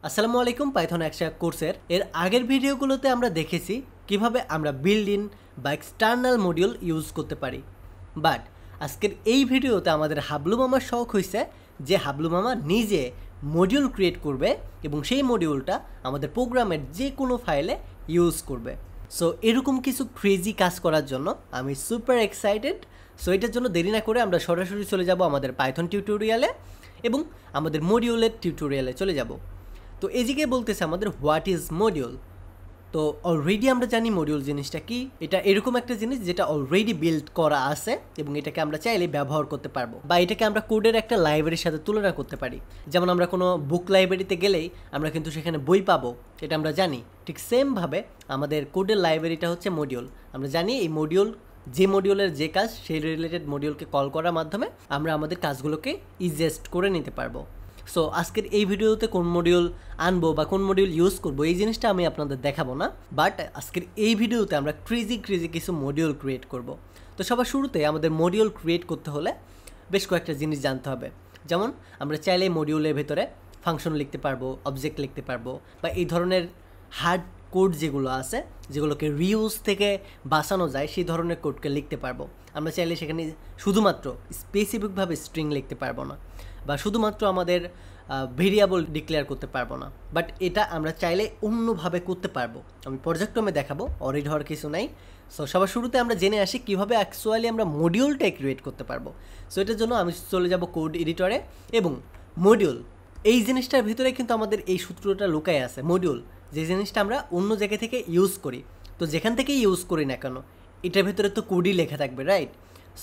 আসসালামু আলাইকুম পাইথন একশা কোর্সের আগের ভিডিওগুলোতে আমরা দেখেছি কিভাবে আমরা বিল্ড ইন বা এক্সটার্নাল মডিউল ইউজ করতে পারি। বাট আজকের এই ভিডিওতে আমাদের হাবলু মামার শখ হয়েছে যে হাবলু মামা নিজে মডিউল ক্রিয়েট করবে এবং সেই মডিউলটা আমাদের প্রোগ্রামের যে কোনো ফাইলে ইউজ করবে। সো এরকম কিছু ক্রেজি কাজ করার জন্য আমি সুপার এক্সাইটেড। সো এটার জন্য দেরি না করে আমরা সরাসরি চলে যাব আমাদের পাইথন টিউটোরিয়ালে এবং আমাদের মডিউলের টিউটোরিয়ালে চলে যাব। তো এদিকে বলতেছে আমাদের হোয়াট ইজ মডিউল। তো অলরেডি আমরা জানি মডিউল জিনিসটা কি। এটা এরকম একটা জিনিস যেটা অলরেডি বিল্ড করা আছে এবং এটাকে আমরা চাইলে ব্যবহার করতে পারবো বা এটাকে আমরা কোডের একটা লাইব্রেরির সাথে তুলনা করতে পারি। যেমন আমরা কোনো বুক লাইব্রেরিতে গেলেই আমরা কিন্তু সেখানে বই পাবো, এটা আমরা জানি। ঠিক সেমভাবে আমাদের কোডের লাইব্রেরিটা হচ্ছে মডিউল। আমরা জানি এই মডিউল যে মডিউলের যে কাজ সেই রিলেটেড মডিউলকে কল করার মাধ্যমে আমরা আমাদের কাজগুলোকে ইজিয়েস্ট করে নিতে পারবো। সো আজকের এই ভিডিওতে কোন মডিউল আনবো বা কোন মডিউল ইউজ করবো এই জিনিসটা আমি আপনাদের দেখাবো না, বাট আজকের এই ভিডিওতে আমরা ক্রেজি কিছু মডিউল ক্রিয়েট করব। তো সবার শুরুতে আমাদের মডিউল ক্রিয়েট করতে হলে বেশ কয়েকটা জিনিস জানতে হবে। যেমন আমরা চাইলে মডিউলের ভেতরে ফাংশন লিখতে পারবো, অবজেক্ট লিখতে পারবো বা এই ধরনের হার্ড কোড যেগুলো আছে যেগুলোকে রিউজ থেকে বাঁচানো যায় সেই ধরনের কোডকে লিখতে পারবো। আমরা চাইলে সেখানে শুধুমাত্র স্পেসিফিকভাবে স্ট্রিং লিখতে পারবো না বা শুধুমাত্র আমাদের ভেরিয়েবল ডিক্লেয়ার করতে পারবো না, বাট এটা আমরা চাইলে অন্যভাবে করতে পারবো। আমি পর্যায়ক্রমে দেখাবো, অরিড হওয়ার কিছু নাই। সো সবার শুরুতে আমরা জেনে আসি কীভাবে অ্যাকচুয়ালি আমরা মডিউলটাই ক্রিয়েট করতে পারবো। সো এটার জন্য আমি চলে যাব কোড এডিটরে এবং মডিউল এই জিনিসটার ভিতরে কিন্তু আমাদের এই সূত্রটা লুকায় আছে। মডিউল যে জিনিসটা আমরা অন্য জায়গা থেকে ইউজ করি, তো যেখান থেকেই ইউজ করি না কেন এটার ভিতরে তো কোডই লেখা থাকবে, রাইট?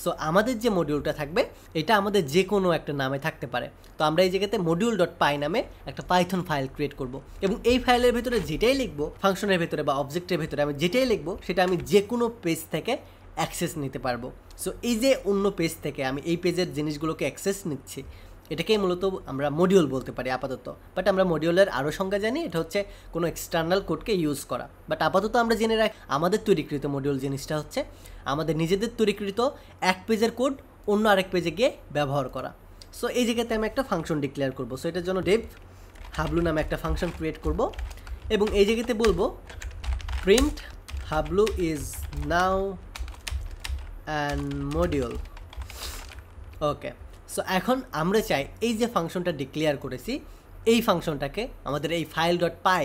সো আমাদের যে মডিউলটা থাকবে এটা আমাদের যে কোনো একটা নামে থাকতে পারে। তো আমরা এই জায়গাতে module.py নামে একটা পাইথন ফাইল ক্রিয়েট করব এবং এই ফাইলের ভিতরে যেটাই লিখবো ফাংশনের ভিতরে বা অবজেক্টের ভিতরে আমি যেটাই লিখবো সেটা আমি যে কোনো পেজ থেকে অ্যাক্সেস নিতে পারবো। সো এই যে অন্য পেজ থেকে আমি এই পেজের জিনিসগুলোকে অ্যাক্সেস নিচ্ছি এটাকেই মূলত আমরা মডিউল বলতে পারি আপাতত। বাট আমরা মডিউলের আরও সংজ্ঞা জানি, এটা হচ্ছে কোনো এক্সটার্নাল কোডকে ইউজ করা। বাট আপাতত আমরা জেনে রাখি আমাদের তৈরিকৃত মডিউল জিনিসটা হচ্ছে আমাদের নিজেদের তৈরিকৃত এক পেজের কোড অন্য আরেক পেজে গিয়ে ব্যবহার করা। সো এই জায়গাতে আমি একটা ফাংশন ডিক্লেয়ার করব। সো এটার জন্য ডেভ হাবলু নামে একটা ফাংশন ক্রিয়েট করব এবং এই জায়গাতে বলবো print Hablu is now an module. Okay, so এখন আমরা চাই এই যে ফাংশনটা ডিক্লেয়ার করেছি এই ফাংশনটাকে আমাদের এই ফাইল.py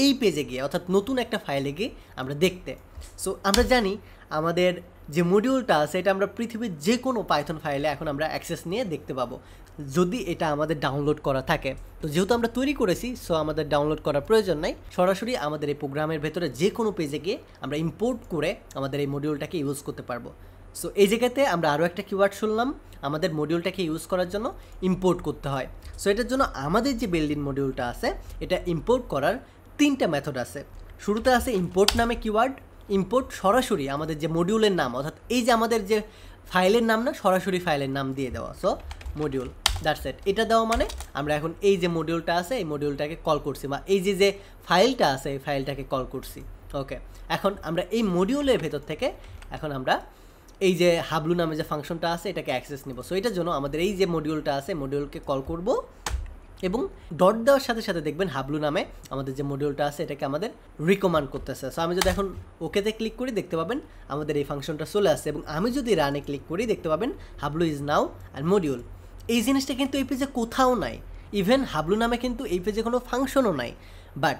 এই পেজে গিয়ে অর্থাৎ নতুন একটা ফাইলে গিয়ে আমরা দেখতে। সো আমরা জানি আমাদের যে মডিউলটা আছে এটা আমরা পৃথিবীর যে কোনো পাইথন ফাইলে এখন আমরা অ্যাক্সেস নিয়ে দেখতে পাবো যদি এটা আমাদের ডাউনলোড করা থাকে। তো যেহেতু আমরা তৈরি করেছি সো আমাদের ডাউনলোড করার প্রয়োজন নাই, সরাসরি আমাদের এই প্রোগ্রামের ভেতরে যে কোনো পেজে গিয়ে আমরা ইম্পোর্ট করে আমাদের এই মডিউলটাকে ইউজ করতে পারবো। সো এই জায়গাতে আমরা আরও একটা কিওয়ার্ড শুনলাম, আমাদের মডিউলটাকে ইউজ করার জন্য ইম্পোর্ট করতে হয়। সো এটার জন্য আমাদের যে বিল্ড ইন মডিউলটা আছে এটা ইম্পোর্ট করার তিনটা মেথড আছে। শুরুতে আছে ইম্পোর্ট নামে কিওয়ার্ড। ইম্পোর্ট সরাসরি আমাদের যে মডিউলের নাম অর্থাৎ এই যে আমাদের যে ফাইলের নাম না সরাসরি ফাইলের নাম দিয়ে দেওয়া। So module that's it. এটা দেওয়া মানে আমরা এখন এই যে মডিউলটা আছে এই মডিউলটাকে কল করছি বা এই যে ফাইলটা আছে এই ফাইলটাকে কল করছি। ওকে, এখন আমরা এই মডিউলের ভেতর থেকে এখন আমরা এই যে হাবলু নামে যে ফাংশনটা আছে এটাকে অ্যাক্সেস নিব। সো এটার জন্য আমাদের এই যে মডিউলটা আছে মডিউলকে কল করব এবং ডট দেওয়ার সাথে সাথে দেখবেন হাবলু নামে আমাদের যে মডিউলটা আছে এটাকে আমাদের রিকমান্ড করতেছে। সো আমি যদি এখন ওকেতে ক্লিক করি দেখতে পাবেন আমাদের এই ফাংশনটা চলে আসছে এবং আমি যদি রানে ক্লিক করি দেখতে পাবেন Hablu is now and module. এই জিনিসটা কিন্তু এই পেজে কোথাও নাই, ইভেন হাবলু নামে কিন্তু এই পেজে কোনো ফাংশনও নাই, বাট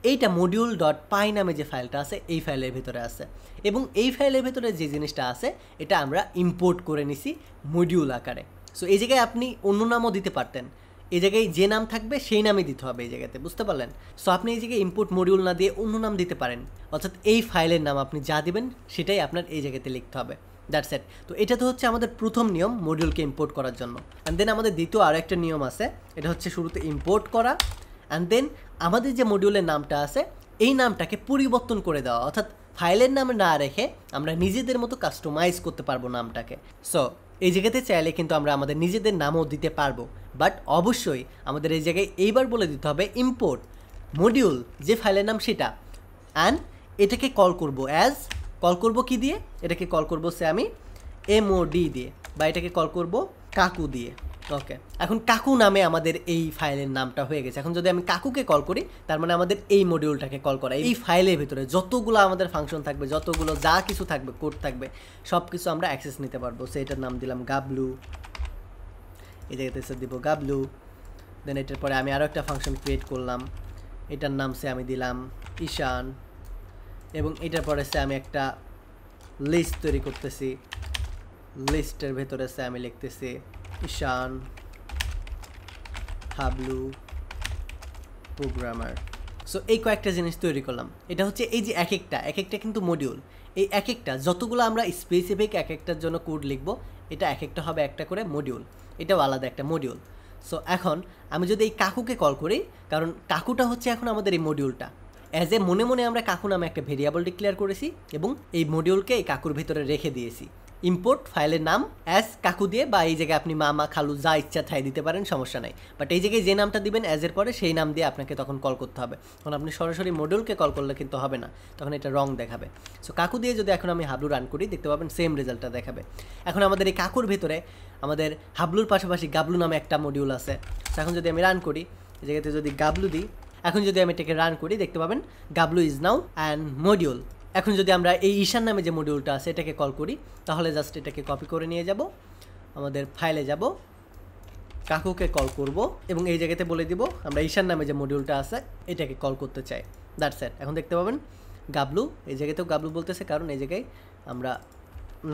এইটা module.py নামে যে ফাইলটা আছে এই ফাইলের ভিতরে আছে এবং এই ফাইলের ভিতরে যে জিনিসটা আছে এটা আমরা ইম্পোর্ট করে নিছি মডিউল আকারে। সো এই জায়গায় আপনি অন্য নামও দিতে পারতেন, এই জায়গায় যে নাম থাকবে সেই নামই দিতে হবে এই জায়গাতে, বুঝতে পারলেন? সো আপনি এই জায়গায় ইম্পোর্ট মডিউল না দিয়ে অন্য নাম দিতে পারেন, অর্থাৎ এই ফাইলের নাম আপনি যা দিবেন সেটাই আপনার এই জায়গাতে লিখতে হবে। That's it. তো এটা তো হচ্ছে আমাদের প্রথম নিয়ম মডিউলকে ইম্পোর্ট করার জন্য। অ্যান্ড দেন আমাদের দ্বিতীয় আরও একটা নিয়ম আছে, এটা হচ্ছে শুরুতে ইম্পোর্ট করা অ্যান্ড দেন আমাদের যে মডিউলের নামটা আছে এই নামটাকে পরিবর্তন করে দেওয়া, অর্থাৎ ফাইলের নামে না রেখে আমরা নিজেদের মতো কাস্টমাইজ করতে পারবো নামটাকে। সো এই জায়গাতে চাইলে কিন্তু আমরা আমাদের নিজেদের নামও দিতে পারবো, বাট অবশ্যই আমাদের এই জায়গায় এইবার বলে দিতে হবে ইম্পোর্ট মডিউল যে ফাইলের নাম সেটা অ্যান্ড এটাকে কল করব কল করব কি দিয়ে, এটাকে কল করব সে আমি MOD দিয়ে বা এটাকে কল করব কাকু দিয়ে। ওকে, এখন কাকু নামে আমাদের এই ফাইলের নামটা হয়ে গেছে। এখন যদি আমি কাকুকে কল করি, তার মানে আমাদের এই মডিউলটাকে কল করা। এই ফাইলের ভিতরে যতগুলো আমাদের ফাংশন থাকবে, যতগুলো যা কিছু থাকবে, কোড থাকবে, সব কিছু আমরা অ্যাক্সেস নিতে পারবো। সো এটার নাম দিলাম গাবলু, এই জায়গাতে এসে দিব গাবলু। দেন এটার পরে আমি আরও একটা ফাংশন ক্রিয়েট করলাম, এটার নাম সে আমি দিলাম ঈশান, এবং এটার পরে সে আমি একটা লিস্ট তৈরি করতেছি। লিস্টের ভেতরে সে আমি লিখতেছি ঈশান হাবলু প্রোগ্রামার। সো এই কয়েকটা জিনিস তৈরি করলাম। এটা হচ্ছে এই যে এক একটা কিন্তু মডিউল। এই এক একটা যতগুলো আমরা স্পেসিফিক এক একটার জন্য কোড লিখবো, এটা এক একটা হবে একটা করে মডিউল, এটাও আলাদা একটা মডিউল। সো এখন আমি যদি এই কাকুকে কল করি, কারণ কাকুটা হচ্ছে এখন আমাদের এই মডিউলটা, অ্যাজ এ মনে মনে আমরা কাকু নামে একটা ভেরিয়েবল ডিক্লেয়ার করেছি এবং এই মডিউলকে এই কাকুর ভিতরে রেখে দিয়েছি। ইম্পোর্ট ফাইলের নাম অ্যাজ কাকু দিয়ে, বা এই জায়গায় আপনি মামা খালু যা ইচ্ছা তাই দিতে পারেন, সমস্যা নাই। বাট এই জায়গায় যে নামটা দিবেন অ্যাজের পরে, সেই নাম দিয়ে আপনাকে তখন কল করতে হবে। তখন আপনি সরাসরি মডিউলকে কল করলে কিন্তু হবে না, তখন এটা রং দেখাবে। সো কাকু দিয়ে যদি এখন আমি হাবলু রান করি, দেখতে পাবেন সেম রেজাল্টটা দেখাবে। এখন আমাদের এই কাকুর ভিতরে আমাদের হাবলুর পাশাপাশি গাবলু নামে একটা মডিউল আছে। সো এখন যদি আমি রান করি, এই জায়গাতে যদি গাবলু দিই, এখন যদি আমি এটাকে রান করি, দেখতে পাবেন Gablu is now an module. এখন যদি আমরা এই ঈশান নামে যে মডিউলটা আছে এটাকে কল করি, তাহলে জাস্ট এটাকে কপি করে নিয়ে যাব, আমাদের ফাইলে যাব, কাকুকে কল করব এবং এই জায়গাতে বলে দিব আমরা ঈশান নামে যে মডিউলটা আছে এটাকে কল করতে চাই। That's it. এখন দেখতে পাবেন গাবলু, এই জায়গাতেও গাবলু বলতেছে, কারণ এই জায়গায় আমরা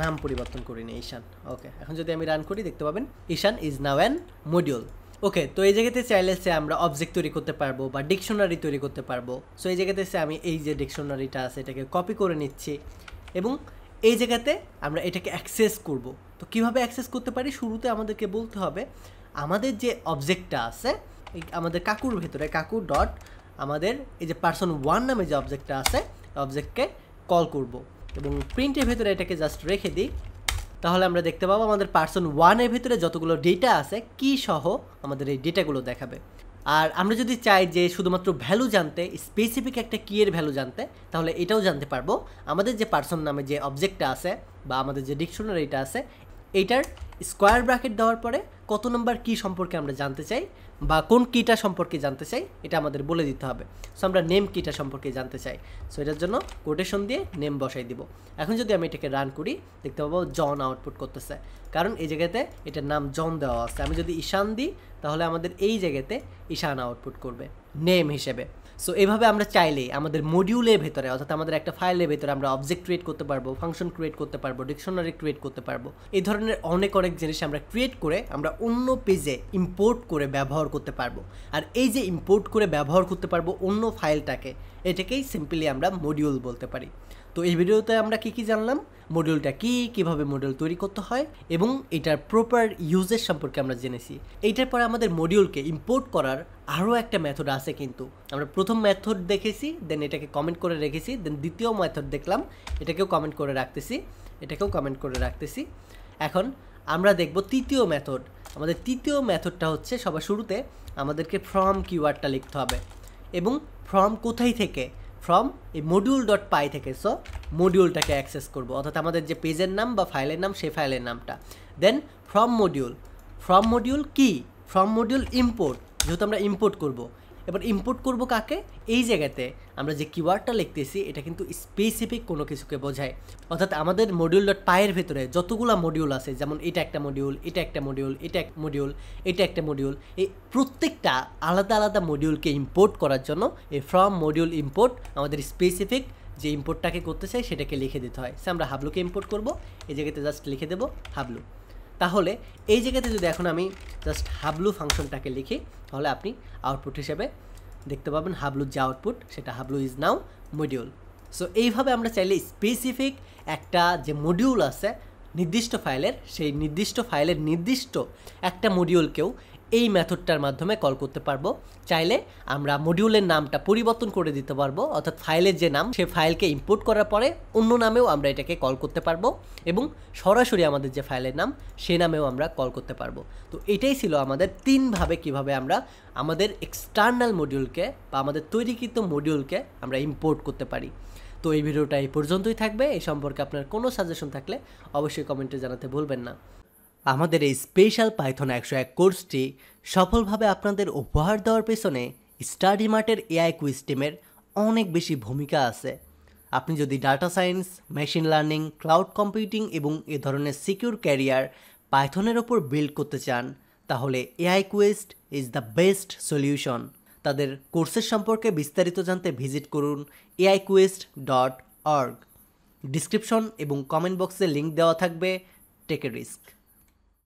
নাম পরিবর্তন করিনি, ঈশান। ওকে, এখন যদি আমি রান করি, দেখতে পাবেন ঈশান ইজ নাও অ্যান মডিউল। ওকে, তো এই জায়গাতে চাইলে সে আমরা অবজেক্ট তৈরি করতে পারবো বা ডিকশনারি তৈরি করতে পারবো। সো এই জায়গাতে সে আমি এই যে ডিকশনারিটা আছে এটাকে কপি করে নিচ্ছি এবং এই জায়গাতে আমরা এটাকে অ্যাক্সেস করব। তো কিভাবে অ্যাক্সেস করতে পারি, শুরুতে আমাদেরকে বলতে হবে আমাদের যে অবজেক্টটা আছে আমাদের কাকুর ভেতরে, কাকু ডট আমাদের এই যে person1 নামে যে অবজেক্টটা আছে, অবজেক্টকে কল করব এবং প্রিন্টের ভেতরে এটাকে জাস্ট রেখে দিই। তাহলে আমরা দেখতে পাবো আমাদের person1 এর ভিতরে যতগুলো ডেটা আছে কি সহ আমাদের এই ডেটাগুলো দেখাবে। আর আমরা যদি চাই যে শুধুমাত্র ভ্যালু জানতে, স্পেসিফিক একটা কি এর ভ্যালু জানতে, তাহলে এটাও জানতে পারবো। আমাদের যে পার্সন নামে যে অবজেক্টটা আছে বা আমাদের যে ডিকশনারিটা আছে, এইটার স্কোয়ার ব্র্যাকেট দেওয়ার পরে কত নম্বর কি সম্পর্কে আমরা জানতে চাই বা কোন কিটা সম্পর্কে জানতে চাই এটা আমাদের বলে দিতে হবে। সো আমরা নেম কিটা সম্পর্কে জানতে চাই, সো এটার জন্য কোটেশন দিয়ে নেম বসাই দিব। এখন যদি আমি এটাকে রান করি, দেখতে পাবো জন আউটপুট করতেছে, কারণ এই জায়গাতে এটার নাম জন দেওয়া আছে। আমি যদি ঈশান দিই, তাহলে আমাদের এই জায়গাতে ঈশান আউটপুট করবে নেম হিসেবে। সো এইভাবে আমরা চাইলেই আমাদের মডিউলের ভেতরে, অর্থাৎ আমাদের একটা ফাইলের ভেতরে আমরা অবজেক্ট ক্রিয়েট করতে পারবো, ফাংশন ক্রিয়েট করতে পারবো, ডিকশনারি ক্রিয়েট করতে পারবো। এই ধরনের অনেক জিনিস আমরা ক্রিয়েট করে আমরা অন্য পেজে ইম্পোর্ট করে ব্যবহার করতে পারবো। আর এই যে ইম্পোর্ট করে ব্যবহার করতে পারবো অন্য ফাইলটাকে, এটাকেই সিম্পলি আমরা মডিউল বলতে পারি। তো এই ভিডিওতে আমরা কি জানলাম, মডিউলটা কিভাবে মডিউল তৈরি করতে হয় এবং এটার প্রপার ইউজের সম্পর্কে আমরা জেনেছি। এইটার পরে আমাদের মডিউলকে ইম্পোর্ট করার আরও একটা মেথড আছে, কিন্তু আমরা প্রথম মেথড দেখেছি, দেন এটাকে কমেন্ট করে রেখেছি, দেন দ্বিতীয় মেথড দেখলাম, এটাকেও কমেন্ট করে রাখতেছি, এটাকেও কমেন্ট করে রাখতেছি। এখন আমরা দেখব তৃতীয় মেথড। আমাদের তৃতীয় মেথডটা হচ্ছে সবার শুরুতে আমাদেরকে ফ্রম কিওয়ার্ডটা লিখতে হবে এবং ফ্রম কোথায় থেকে, ফ্রম এই মডিউল ডট পাই থেকে। সো মডিউলটাকে অ্যাক্সেস করব, অর্থাৎ আমাদের যে পেজের নাম বা ফাইলের নাম, সেই ফাইলের নামটা। দেন ফ্রম মডিউল কি, ফ্রম মডিউল ইম্পোর্ট, যেহেতু আমরা ইম্পোর্ট করব। এবার ইম্পোর্ট করব কাকে, এই জায়গাতে আমরা যে কিওয়ার্ডটা লিখতেছি এটা কিন্তু স্পেসিফিক কোনো কিছুকে বোঝায়। অর্থাৎ আমাদের মডিউল ডট পাইয়ের ভেতরে যতগুলো মডিউল আছে, যেমন এটা একটা মডিউল, এটা একটা মডিউল, এটা এক মডিউল, এটা একটা মডিউল, এই প্রত্যেকটা আলাদা মডিউলকে ইম্পোর্ট করার জন্য এই ফ্রম মডিউল ইম্পোর্ট আমাদের স্পেসিফিক যে ইম্পোর্টটাকে করতে চাই সেটাকে লিখে দিতে হয়। সে আমরা হাবলুকে ইম্পোর্ট করব, এই জায়গাতে জাস্ট লিখে দেব হাবলু। তাহলে এই জায়গাতে যদি এখন আমি জাস্ট হাবলু ফাংশনটাকে লিখি, তাহলে আপনি আউটপুট হিসেবে দেখতে পাবেন হাবলুর যে আউটপুট, সেটা Hablu is now module. So এইভাবে আমরা চাইলে স্পেসিফিক একটা যে মডিউল আছে নির্দিষ্ট ফাইলের, সেই নির্দিষ্ট ফাইলের নির্দিষ্ট একটা মডিউলকেও এই মেথডটার মাধ্যমে কল করতে পারবো। চাইলে আমরা মডিউলের নামটা পরিবর্তন করে দিতে পারবো, অর্থাৎ ফাইলের যে নাম সেই ফাইলকে ইম্পোর্ট করার পরে অন্য নামেও আমরা এটাকে কল করতে পারবো এবং সরাসরি আমাদের যে ফাইলের নাম সেই নামেও আমরা কল করতে পারবো। তো এটাই ছিল আমাদের তিনভাবে কিভাবে আমরা আমাদের এক্সটার্নাল মডিউলকে বা আমাদের তৈরিকৃত মডিউলকে আমরা ইম্পোর্ট করতে পারি। তো এই ভিডিওটা এই পর্যন্তই থাকবে। এই সম্পর্কে আপনার কোনো সাজেশন থাকলে অবশ্যই কমেন্টে জানাতে ভুলবেন না। আমাদের এই স্পেশাল পাইথন 101 কোর্সটি সফলভাবে আপনাদের উপহার দেওয়ার পেছনে স্টাডি মার্টের এআই কুইজ টিমের অনেক বেশি ভূমিকা আছে। আপনি যদি data science, machine learning, cloud computing এবং এ ধরনের সিকিউর ক্যারিয়ার পাইথনের ওপর বিল্ড করতে চান, তাহলে aiQuest is the best solution. তাদের কোর্সের সম্পর্কে বিস্তারিত জানতে ভিজিট করুন aiQuest.org। ডিসক্রিপশন এবং কমেন্ট বক্সে লিঙ্ক দেওয়া থাকবে। Take a risk.